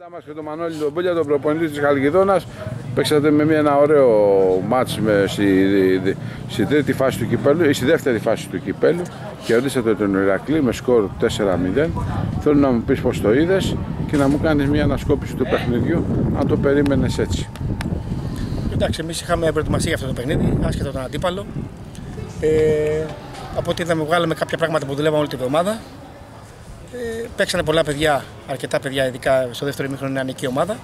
Κοντά μας και τον Μανώλη τον Μπούλια, τον προπονητή της Χαλκιδόνας. Παίξατε με ένα ωραίο μάτς στη τρίτη φάση του κυπέλου ή στη δεύτερη φάση του κυπέλου. Κερδίσατε τον Ηρακλή με σκορ 4-0. Θέλω να μου πεις πώς το είδες και να μου κάνεις μια ανασκόπηση του παιχνιδιού, αν το περίμενες έτσι. Εντάξει, εμείς είχαμε προετοιμασία για αυτό το παιχνίδι, άσχετα τον αντίπαλο. Από ό,τι είδαμε, βγάλαμε κάποια πράγματα που δουλεύαμε όλη τη εβδομάδα. Παίξανε πολλά παιδιά, αρκετά παιδιά, ειδικά στο δεύτερο ημίχρονο, είναι νεανική ομάδα.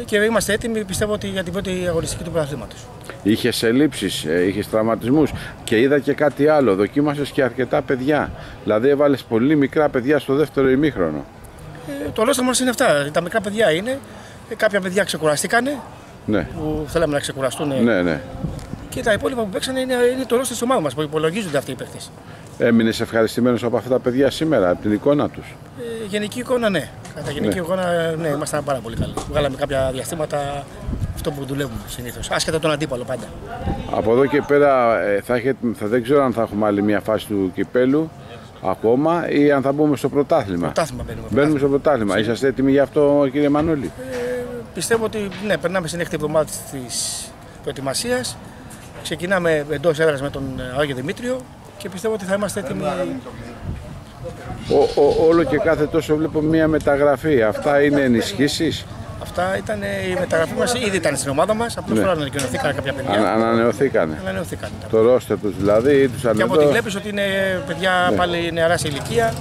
Και είμαστε έτοιμοι, πιστεύω, ότι για την πρώτη αγωνιστική του πρωταθλήματος. Είχες ελλείψεις, είχες τραυματισμούς και είδα και κάτι άλλο. Δοκίμασες και αρκετά παιδιά. Δηλαδή, έβαλες πολύ μικρά παιδιά στο δεύτερο ημίχρονο. Το ρόστερ μας είναι αυτά. Τα μικρά παιδιά είναι. Κάποια παιδιά ξεκουραστήκανε. Ναι. Που θέλαμε να ξεκουραστούν. Ναι. Και τα υπόλοιπα που παίξανε είναι το ρόστερ της ομάδας μας, που υπολογίζονται αυτοί οι παίκτες. Έμεινες ευχαριστημένος από αυτά τα παιδιά σήμερα, από την εικόνα τους? Γενική εικόνα, ναι. Κατά γενική εικόνα, ναι, ήμασταν πάρα πολύ καλοί. Βγάλαμε κάποια διαστήματα αυτό που δουλεύουμε συνήθως. Άσχετα τον αντίπαλο πάντα. Από εδώ και πέρα δεν ξέρω αν θα έχουμε άλλη μια φάση του κυπέλου ακόμα ή αν θα μπούμε στο πρωτάθλημα. Μπαίνουμε στο πρωτάθλημα. Είσαστε έτοιμοι γι' αυτό, κύριε Μανώλη? Πιστεύω ότι ναι, περνάμε στην έκτη εβδομάδα της προετοιμασίας. Ξεκινάμε εντός έδρας με τον Άγιο Δημήτριο και πιστεύω ότι θα είμαστε έτοιμοι. Όλο και κάθε τόσο βλέπω μια μεταγραφή. Αυτά είναι ενισχύσεις? Αυτά ήταν η μεταγραφή μας, ήδη ήταν στην ομάδα μας. Απλώς τώρα ανακοινωθήκαν κάποια παιδιά. Ανανεωθήκανε. Το ρόστερ τους δηλαδή ή τους και από ό,τι βλέπεις ότι είναι παιδιά πάλι νεαρά σε ηλικία.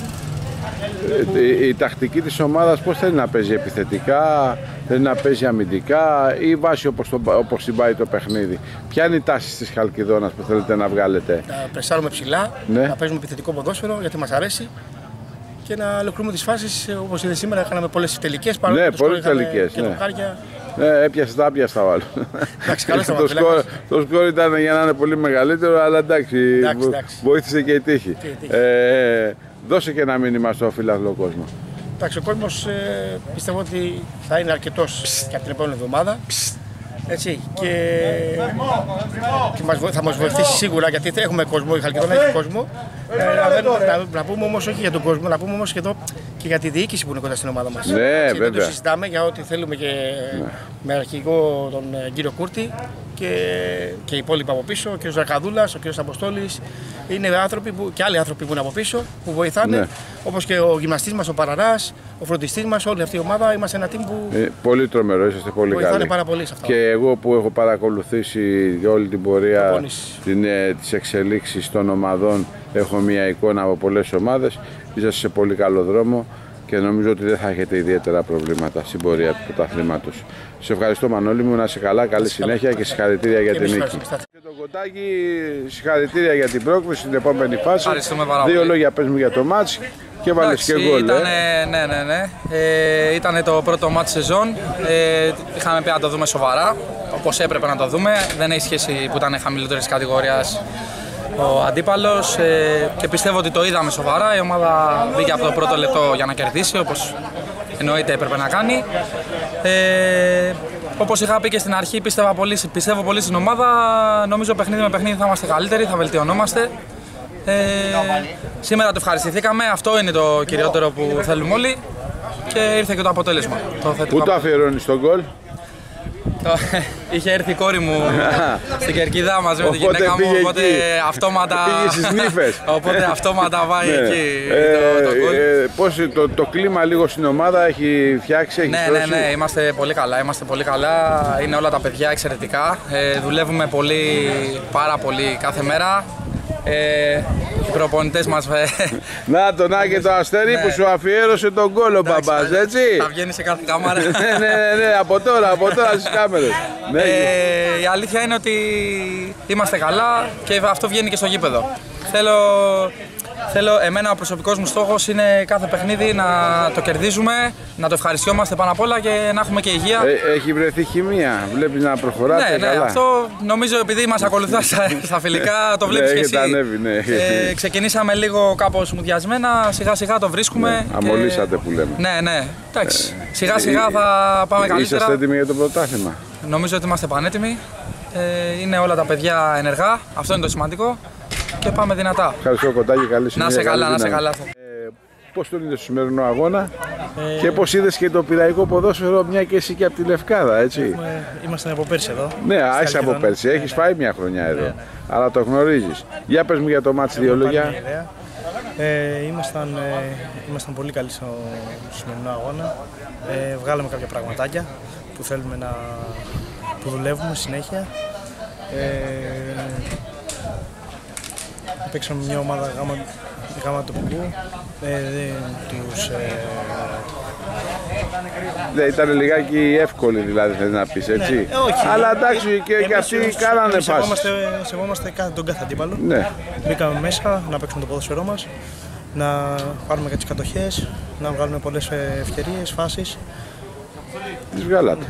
Η τακτική της ομάδας πώς θέλει να παίζει, επιθετικά, θέλει να παίζει αμυντικά ή βάσει όπως την πάει το παιχνίδι? Ποια είναι η τάση της Χαλκιδόνας που θέλετε να βγάλετε? Να πρεσάρουμε ψηλά, να παίζουμε επιθετικό ποδόσφαιρο γιατί μας αρέσει και να ολοκληρώνουμε τις φάσεις όπως είδε σήμερα. Κάναμε πολλές τελικές, ναι, πολλές τελικές. Έπιασε τα άπιαστα ο άλλος. Το σκορ ήταν για να είναι πολύ μεγαλύτερο, αλλά εντάξει. Βοήθησε και η τύχη. Δώσε και ένα μήνυμα στο φιλαθλό κόσμο. Εντάξει, ο κόσμος πιστεύω ότι θα είναι αρκετός και από την επόμενη εβδομάδα. Έτσι, και θα μας βοηθήσει σίγουρα γιατί έχουμε κόσμο, η Χαλκιδόνα έχει κόσμο. Να πούμε όμως όχι για τον κόσμο, να πούμε όμως και εδώ και για τη διοίκηση που είναι κοντά στην ομάδα μας. Ναι, βέβαια. Δεν το συζητάμε για ό,τι θέλουμε και με αρχηγό τον κύριο Κούρτη και οι υπόλοιποι από πίσω, ο κ. Ζαρκαδούλας, ο κ. Αποστόλης. Είναι άνθρωποι και άλλοι άνθρωποι που είναι από πίσω που βοηθάνε, όπως και ο γυμναστής μας, ο Παραράς, ο φροντιστής μας, όλη αυτή η ομάδα. Είμαστε ένα team που. Πολύ τρομερό, είσαστε πολύ καλοί. Βοηθάνε πάρα πολύ σε αυτό. Και εγώ που έχω παρακολουθήσει όλη την πορεία της εξελίξης των ομαδών, έχω μια εικόνα από πολλές ομάδες. Είσαστε σε πολύ καλό δρόμο και νομίζω ότι δεν θα έχετε ιδιαίτερα προβλήματα στην πορεία του πρωταθλήματος. Σε ευχαριστώ, Μανώλη μου, να είσαι καλά, καλή συνέχεια και συγχαρητήρια για την νίκη. Και το Κοντάκι, συγχαρητήρια για την πρόκριση στην επόμενη φάση. Δύο λόγια πες μου για το μάτς και βάλες και γκολ. Ναι. Ήταν το πρώτο μάτς σεζόν. Είχαμε πει να το δούμε σοβαρά, όπως έπρεπε να το δούμε. Δεν έχει σχέση που ήταν χαμηλότερης κατηγορίας ο αντίπαλος και πιστεύω ότι το είδαμε σοβαρά. Η ομάδα μπήκε από το πρώτο λεπτό για να κερδίσει, όπως εννοείται έπρεπε να κάνει. Όπως είχα πει και στην αρχή, πιστεύω πολύ στην ομάδα. Νομίζω παιχνίδι με παιχνίδι θα είμαστε καλύτεροι, θα βελτιωνόμαστε. Σήμερα το ευχαριστηθήκαμε, αυτό είναι το κυριότερο που θέλουμε όλοι και ήρθε και το αποτέλεσμα. Πού το αφιερώνεις τον γκολ? Είχε έρθει η κόρη μου στην Κερκίδα μαζί με τη γυναίκα μου, οπότε αυτόματα. Πήγε στις νύφες. Οπότε αυτόματα πάει εκεί το γκολ. Πώς το κλίμα λίγο στην ομάδα έχει φτιάξει, έχει φτιάξει? Ναι, είμαστε πολύ καλά. Είναι όλα τα παιδιά εξαιρετικά. Δουλεύουμε πάρα πολύ κάθε μέρα. Οι προπονητές μας. Να τον και το Αστέρι που σου αφιέρωσε τον γκολ ο μπαμπάς, έτσι. Θα βγαίνει σε κάθε κάμερα. Ναι, από τώρα στις κάμερες. Η αλήθεια είναι ότι είμαστε καλά και αυτό βγαίνει και στο γήπεδο. Εμένα ο προσωπικός μου στόχος είναι κάθε παιχνίδι να το κερδίζουμε, να το ευχαριστιόμαστε πάνω απ' όλα και να έχουμε και υγεία. Έχει βρεθεί χημεία, βλέπεις να προχωράτε καλά? Ναι, αυτό νομίζω επειδή μας ακολουθάς στα φιλικά το βλέπεις και εσύ. Ανέβει, ναι. Ξεκινήσαμε λίγο κάπως μουδιασμένα, σιγά σιγά το βρίσκουμε. Αμολύσατε που λέμε. Ναι, εντάξει. Σιγά σιγά θα πάμε καλύτερα. Είσαστε έτοιμοι για το πρωτάθλημα? Νομίζω ότι είμαστε πανέτοιμοι. Είναι όλα τα παιδιά ενεργά, αυτό είναι το σημαντικό. Και πάμε δυνατά. Ευχαριστώ, Κοντάκι, καλή συνέχεια. Να σε καλά. Πώς τον είδες στο σημερινό αγώνα? Και πώς είδες και το πειραϊκό ποδόσφαιρο, μια και εσύ και από τη Λευκάδα, έτσι. Είμαστε από πέρσι εδώ. Ναι, είσαι από πέρσι, έχεις φάει μια χρονιά εδώ. Ναι. Αλλά το γνωρίζεις. Για πες μου για το μάτς δύο λόγια. Ήμασταν πολύ καλοί στο σημερινό αγώνα. Βγάλαμε κάποια πραγματάκια που θέλουμε που δουλεύουμε συνέχεια. Παίξαμε μια ομάδα γάμα τοπικού. Ήταν λιγάκι εύκολη, δηλαδή, θες να πεις, έτσι. Ναι, όχι. Αλλά εντάξει, και αυτοί κάνανε πάση. Σεβόμαστε τον κάθε αντίπαλο. Ναι. Μπήκαμε μέσα να παίξουμε το ποδόσφαιρό μας, να πάρουμε και τις κατοχές, να βγάλουμε πολλές ευκαιρίες, φάσεις. Τις βγάλατε.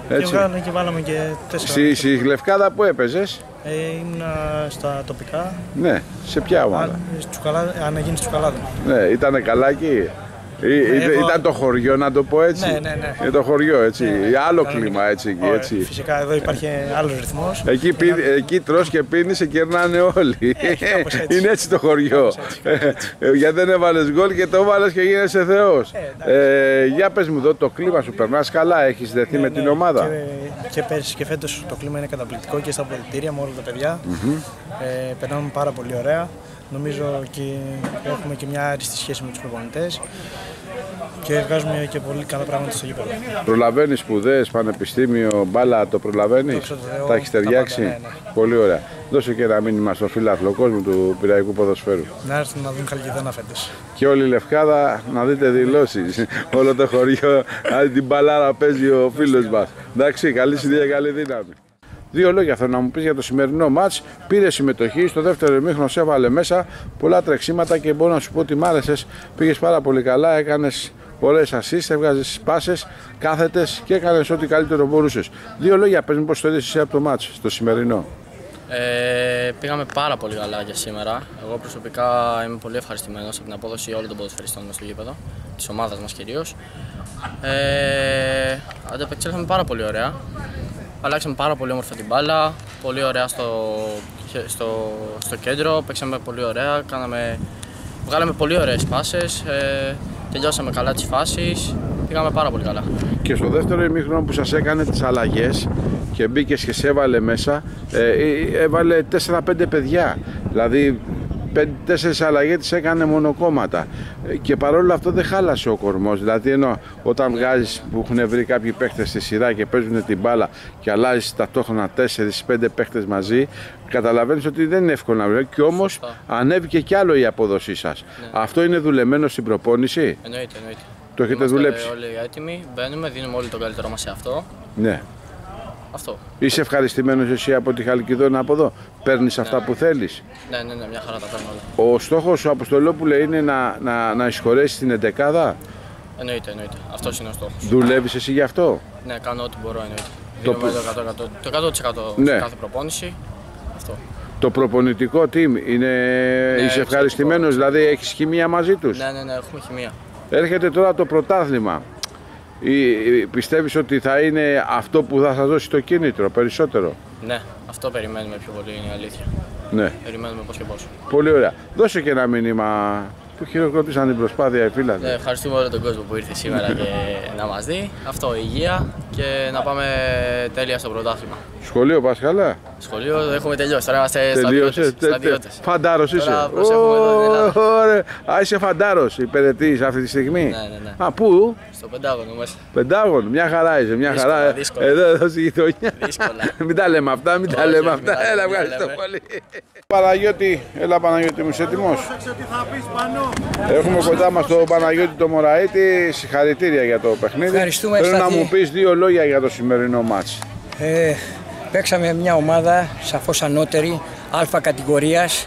Έτσι. Και βάλαμε και 4. Στη Λευκάδα που έπαιζες? Ήμουνα στα τοπικά. Ναι, σε ποια ομάδα? Αν γίνει στη Τσουκαλάδα. Ναι, ήτανε καλά εκεί. Ήταν το χωριό, να το πω έτσι. Ναι. Το χωριό, έτσι. Άλλο κλίμα, έτσι. Φυσικά εδώ υπάρχει άλλος ρυθμός. Εκεί τρως και πίνεις, σε κερνάνε όλοι. Είναι έτσι το χωριό. Γιατί δεν έβαλες γκολ και το έβαλες και γίνεσαι θεός. Για πες μου εδώ, το κλίμα σου περνάς καλά, έχεις δεθεί με την ομάδα? Και πέρσι και φέτος το κλίμα είναι καταπληκτικό και στα πολιτήρια με όλα τα παιδιά. Περνάμε πάρα πολύ ωραία. Νομίζω και έχουμε και μια άριστη σχέση με τους προπονητές και βγάζουμε και πολύ καλά πράγματα στο γήπεδο. Προλαβαίνεις σπουδές, πανεπιστήμιο, μπάλα, το προλαβαίνεις? Τα έχεις ταιριάξει? Ναι. Πολύ ωραία. Δώσε και ένα μήνυμα στο φίλαθλο κόσμο του πειραϊκού ποδοσφαίρου. Να έρθουν να δουν Χαλκιδόνα φέτος. Και όλη η Λευκάδα να δείτε δηλώσεις. Όλο το χωριό, την μπαλάρα παίζει ο φίλος μας. Εντάξει, καλή συνέχεια, καλή δύναμη. Δύο λόγια θέλω να μου πεις για το σημερινό μάτς. Πήρε συμμετοχή, στο δεύτερο ημίχρονο σε έβαλε μέσα πολλά τρεξίματα και μπορώ να σου πω ότι μ' άρεσες. Πήγες πάρα πολύ καλά, έκανες πολλές ασίστ, έβγαζες πάσες, κάθετες και έκανες ό,τι καλύτερο μπορούσες. Δύο λόγια, πες μου πώς το είδες εσύ από το μάτς, στο σημερινό. Πήγαμε πάρα πολύ καλά για σήμερα. Εγώ προσωπικά είμαι πολύ ευχαριστημένος από την απόδοση όλων των ποδοσφαιριστών μας στο γήπεδο, της ομάδας μας κυρίως. Ανταπεξέλθαμε πάρα πολύ ωραία. Αλλάξαμε πάρα πολύ όμορφα την μπάλα, πολύ ωραία στο κέντρο, παίξαμε πολύ ωραία, βγάλαμε πολύ ωραίες πάσες, τελειώσαμε καλά τις φάσεις, πήγαμε πάρα πολύ καλά. Και στο δεύτερο ημίχρονο που σας έκανε τις αλλαγές και μπήκες και σε έβαλε μέσα, έβαλε 4-5 παιδιά, δηλαδή 4 αλλαγές τις έκανε μονοκόμματα και παρόλο αυτό δεν χάλασε ο κορμός. Δηλαδή ενώ όταν βγάζεις που έχουν βρει κάποιοι παίχτες στη σειρά και παίζουν την μπάλα και αλλάζεις ταυτόχρονα 4-5 παίχτες μαζί, καταλαβαίνεις ότι δεν είναι εύκολο να βρει. Και όμως ανέβηκε κι άλλο η απόδοσή σας. Ναι. Αυτό είναι δουλεμένο στην προπόνηση? Εννοείται. Το έχετε δουλέψει? Είμαστε όλοι έτοιμοι, μπαίνουμε, δίνουμε όλοι τον καλύτερό μας σε αυτό. Ναι. Αυτό. Είσαι ευχαριστημένος εσύ από τη Χαλκιδόνα από εδώ? Παίρνεις αυτά που θέλεις? Ναι, μια χαρά τα παίρνω όλα. Ο στόχος σου, Αποστολόπουλε, είναι να εισχωρέσεις την 11? Εννοείται. Αυτός είναι ο στόχος. Δουλεύεις εσύ γι' αυτό? Ναι, κάνω ό,τι μπορώ, εννοείται. Δίνουμε το 100% ναι. σε κάθε προπόνηση. Αυτό. Το προπονητικό team είσαι ευχαριστημένος, δηλαδή έχεις χημεία μαζί τους? Ναι, έχουμε χημεία. Έρχεται τώρα το πρωτάθλημα. Πιστεύεις ότι θα είναι αυτό που θα σας δώσει το κίνητρο περισσότερο? Ναι, αυτό περιμένουμε πιο πολύ, είναι η αλήθεια. Ναι. Περιμένουμε πώς και πώς. Πολύ ωραία. Δώσε και ένα μήνυμα που χειροκρότησαν την προσπάθεια οι φίλαθλοι. Ναι, ευχαριστούμε όλο τον κόσμο που ήρθε σήμερα και να μας δει. Αυτό, υγεία και να πάμε τέλεια στο πρωτάθλημα. Σχολείο πας καλά? Σχολείο έχουμε τελειώσει, τώρα είμαστε στρατιώτες. Φαντάρος είσαι? Ωραία, είσαι φαντάρος, υπηρετείς αυτή τη στιγμή? Ναι. Α, πού? Στο Πεντάγωνο μέσα. Πεντάγωνο, μια χαρά είσαι, μια χαρά. Εδώ στη γειτονιά. Δύσκολα. Μην τα λέμε αυτά, Έλα, ευχαριστώ πολύ. Παναγιώτη, έλα Παναγιώτη, μου είσαι έτοιμος? Έχουμε κοντά μας τον Παναγιώτη το Μωραήτη, συγχαρητήρια για το παιχνίδι. Θέλω να μου πεις δύο λόγια για το σημερινό μάτς. Παίξαμε μια ομάδα σαφώς ανώτερη, α κατηγορίας,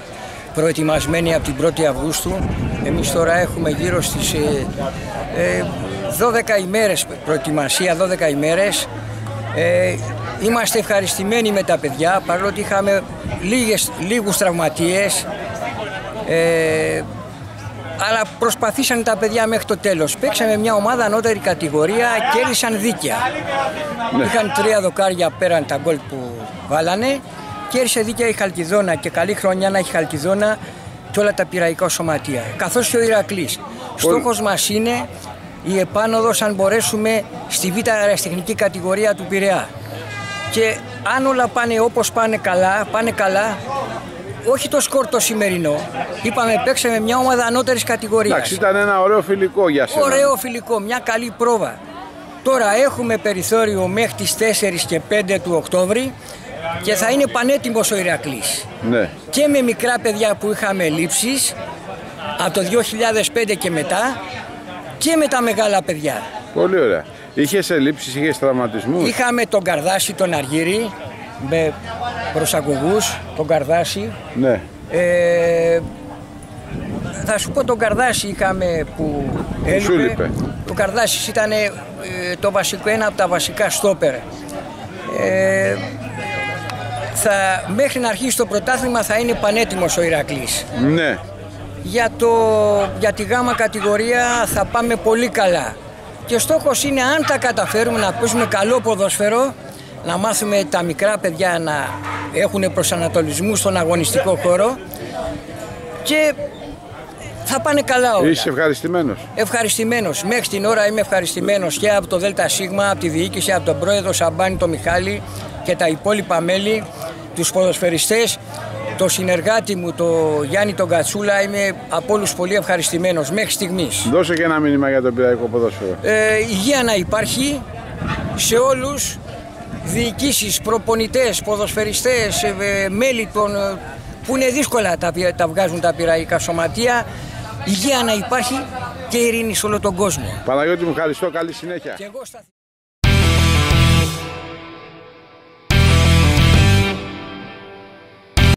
προετοιμασμένη από την 1η Αυγούστου. Εμείς τώρα έχουμε γύρω στις 12 ημέρες προετοιμασία, 12 ημέρες. Είμαστε ευχαριστημένοι με τα παιδιά, παρόλο ότι είχαμε λίγους τραυματίες. Αλλά προσπαθήσαν τα παιδιά μέχρι το τέλος. Παίξαμε μια ομάδα ανώτερη κατηγορία, κέρδισαν δίκαια. Ναι. Είχαν 3 δοκάρια πέραν τα γκολ που βάλανε. Κέρδισε δίκαια η Χαλκιδόνα και καλή χρονιά να έχει Χαλκιδόνα και όλα τα πειραϊκά σωματεία. Καθώς και ο Ηρακλής. Στόχος μας είναι η επάνωδος αν μπορέσουμε στη Β' αεραστεχνική κατηγορία του Πειραιά. Και αν όλα πάνε όπως πάνε καλά, όχι το σκορ το σημερινό. Είπαμε παίξαμε μια ομάδα ανώτερης κατηγορίας. Εντάξει, ήταν ένα ωραίο φιλικό για σένα. Ωραίο φιλικό, μια καλή πρόβα. Τώρα έχουμε περιθώριο μέχρι τις 4 και 5 του Οκτώβρη και θα είναι πανέτοιμος ο Ηρακλής. Ναι. Και με μικρά παιδιά που είχαμε λήψεις από το 2005 και μετά και με τα μεγάλα παιδιά. Πολύ ωραία. Είχες ελλείψεις, είχες τραυματισμούς? Είχαμε τον Καρδάση, τον Αργύρη, με προσαγωγούς, τον Καρδάση. Ναι. Θα σου πω τον Καρδάση είχαμε που έλειπε. Ο Καρδάσης ήταν το βασικό, ένα από τα βασικά στόπερ. Μέχρι να αρχίσει το πρωτάθλημα θα είναι πανέτοιμος ο Ηρακλής. Ναι. Για τη γάμα κατηγορία θα πάμε πολύ καλά. Και ο στόχος είναι αν τα καταφέρουμε να παίζουμε καλό ποδόσφαιρο, να μάθουμε τα μικρά παιδιά να έχουν προσανατολισμού στον αγωνιστικό χώρο και θα πάνε καλά όλα. Είσαι ευχαριστημένος? Ευχαριστημένος. Μέχρι την ώρα είμαι ευχαριστημένος και από το ΔΣ, από τη διοίκηση, από τον πρόεδρο Σαμπάνη, τον Μιχάλη και τα υπόλοιπα μέλη, τους ποδοσφαιριστές, το συνεργάτη μου, το Γιάννη τον Κατσούλα, είμαι από όλους πολύ ευχαριστημένος μέχρι στιγμής. Δώσε και ένα μήνυμα για το πειραιακό ποδόσφαιρο. Υγεία να υπάρχει σε όλους, διοικήσεις, προπονητές, ποδοσφαιριστές, μέλη που είναι δύσκολα τα βγάζουν τα πειραϊκά σωματεία. Υγεία να υπάρχει και ειρήνη σε όλο τον κόσμο. Παναγιώτη μου, ευχαριστώ, καλή συνέχεια. Και εγώ